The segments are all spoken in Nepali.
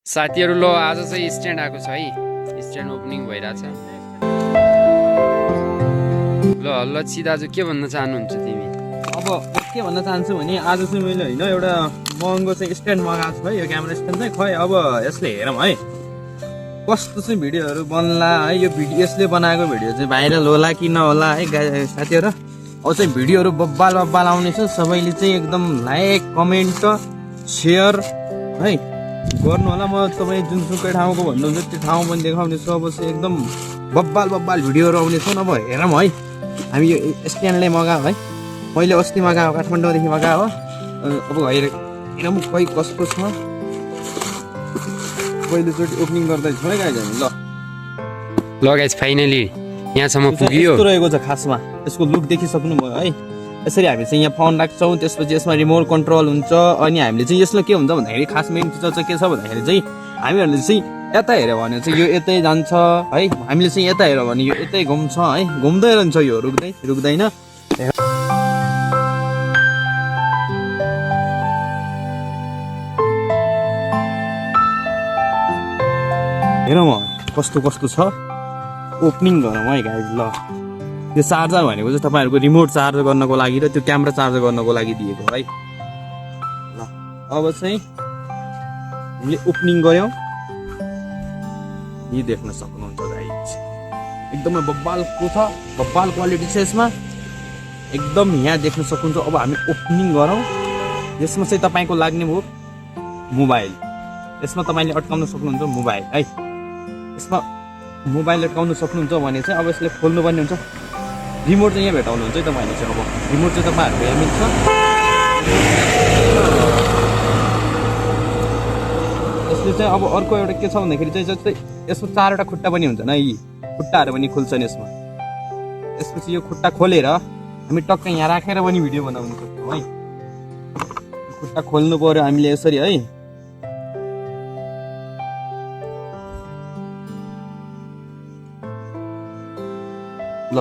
साथीहरु लो आज चाहिँ स्ट्यान्ड आएको छ है, स्ट्यान्ड ओपनिङ भइराछ। ल लच्छी दाजु के भन्न चाहनुहुन्छ तिमी? अब के भन्न चाहन्छु भने आज चाहिँ मैले हैन एउटा महँगो चाहिँ स्ट्यान्ड मगाएको छु है। यो क्यामेरा स्ट्यान्ड चाहिँ खै अब यसले हेरौँ है कस्तो चाहिँ भिडियोहरु बन्ला है। यो भिडियो यसले बनाएको भिडियो चाहिँ भाइरल होला कि नहोला है साथीहरु। अब चाहिँ भिडियोहरु बब्बाल बब्बाल आउनेछ। सबैले चाहिँ एकदम लाइक कमेन्ट शेयर है गर्नु होला। म तपाई जुनसुकै ठाउँको भन्नुहुन्छ त्यो ठाउँ पनि देखाउने छु। अब चाहिँ एकदम बब्बाल बब्बाल भिडियोहरु आउनेछ। अब हेरौँ है हामी यो स्ट्यान्डले मगाऊ है। मैले अस्ति मगाएको काठमाडौँदेखि मगाएको। अब हेरौँ खै कस्तो छ। पहिलोचोटि ओपनिङ गर्दैछु है गाइज हामी। ल गाइज फाइनली यहाँसम्म पुग्यो। यस्तो रहेको छ खासमा। यसको लुक देखिसक्नु भयो है। यसरी हामी चाहिँ यहाँ फोन राख्छौँ, त्यसपछि यसमा रिमोट कन्ट्रोल हुन्छ। अनि हामीले चाहिँ यसमा के हुन्छ भन्दाखेरि खास मेन फिचर चाहिँ के छ भन्दाखेरि चाहिँ हामीहरूले चाहिँ यता हेऱ्यो भने चाहिँ यो यतै जान्छ है। हामीले चाहिँ यता हेऱ्यो भने यो यतै घुम्छ है। घुम्दै रहन्छ यो रुक्दैन। हेरौँ कस्तो कस्तो छ। ओपनिङ गरौँ है गाइज। ल यो चार्जर भनेको चाहिँ तपाईँहरूको रिमोट चार्ज गर्नको लागि र त्यो क्यामेरा चार्ज गर्नको लागि दिएको है। ल अब चाहिँ हामीले ओपनिङ गऱ्यौँ। यी देख्न सक्नुहुन्छ गाइज एकदमै बब्बालको छ। बब्बाल क्वालिटी छ यसमा एकदम। यहाँ देख्न सक्नुहुन्छ। अब हामी ओपनिङ गरौँ। यसमा चाहिँ तपाईँको लाग्ने भयो मोबाइल। यसमा तपाईँले अड्काउन सक्नुहुन्छ मोबाइल है। यसमा मोबाइल अड्काउन सक्नुहुन्छ भने चाहिँ अब यसले खोल्नुपर्ने हुन्छ। रिमोट चाहिँ यहाँ भेटाउनुहुन्छ है तपाईँले चाहिँ। अब रिमोट चाहिँ तपाईँहरूको यहाँ मिल्छ। यसले चाहिँ अब अर्को एउटा के छ भन्दाखेरि चाहिँ जस्तै यसमा 4वटा खुट्टा पनि हुन्छ है। यी खुट्टाहरू पनि खुल्छन् यसमा। यसपछि यो खुट्टा खोलेर हामी टक्क यहाँ राखेर पनि भिडियो बनाउन सक्छौँ है। खुट्टा खोल्नु पर्यो हामीले यसरी है। ल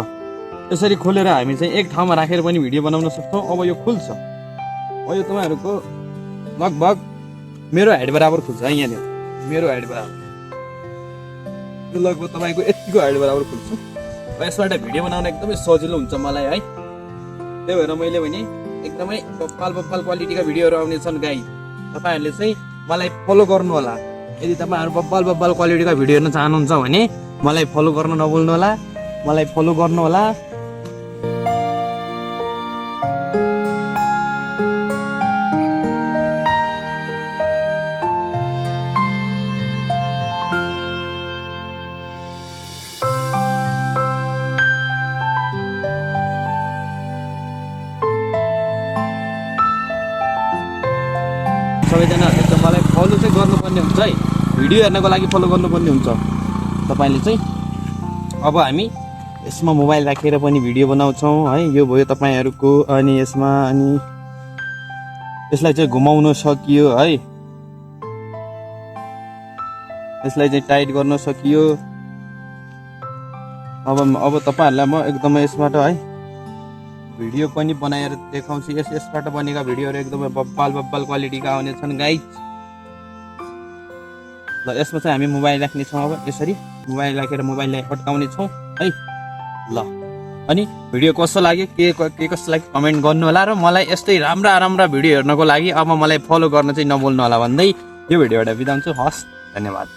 यसरी खोलेर हामी चाहिँ एक ठाउँमा राखेर पनि भिडियो बनाउन सक्छौँ। अब यो खुल्छ। अब यो तपाईँहरूको लगभग मेरो हाइट बराबर खुल्छ है। यहाँनिर मेरो हाइट बराबर यो लगभग तपाईँको यतिको हाइट बराबर खुल्छ। यसबाट भिडियो बनाउन एकदमै सजिलो हुन्छ मलाई है। त्यही भएर मैले भने एकदमै बब्बाल क्वालिटीका भिडियोहरू आउने छन् गाइज। तपाईँहरूले चाहिँ मलाई फलो गर्नु होला। यदि तपाईँहरू बब्बाल क्वालिटीका भिडियो हेर्न चाहनुहुन्छ भने मलाई फलो गर्न नभुल्नु होला। मलाई फलो गर्नु होला। सबैजनाहरूले चाहिँ मलाई फलो चाहिँ गर्नुपर्ने हुन्छ है। भिडियो हेर्नको लागि फलो गर्नुपर्ने हुन्छ तपाईँले चाहिँ। अब हामी यसमा मोबाइल राखेर पनि भिडियो बनाउँछौँ है। यो भयो तपाईँहरूको। अनि यसमा अनि यसलाई चाहिँ घुमाउन सकियो है। यसलाई चाहिँ टाइट गर्न सकियो। अब तपाईँहरूलाई म एकदमै यसबाट है भिडियो पनि बनाएर देखाउँछु। यसबाट बनेका भिडियोहरू एकदमै बब्बाल क्वालिटीका आउने छन् गाइज। ल यसमा चाहिँ हामी मोबाइल राख्नेछौँ। अब यसरी मोबाइल राखेर मोबाइललाई अड्काउने छौँ है। ल अनि भिडियो कस्तो लाग्यो के कस्तो लाग्यो कमेन्ट गर्नु होला। र मलाई यस्तै राम्रा भिडियो हेर्नको लागि अब मलाई फलो गर्न चाहिँ नभुल्नु होला भन्दै यो भिडियोबाट बिदा हुन्छु। हस् धन्यवाद।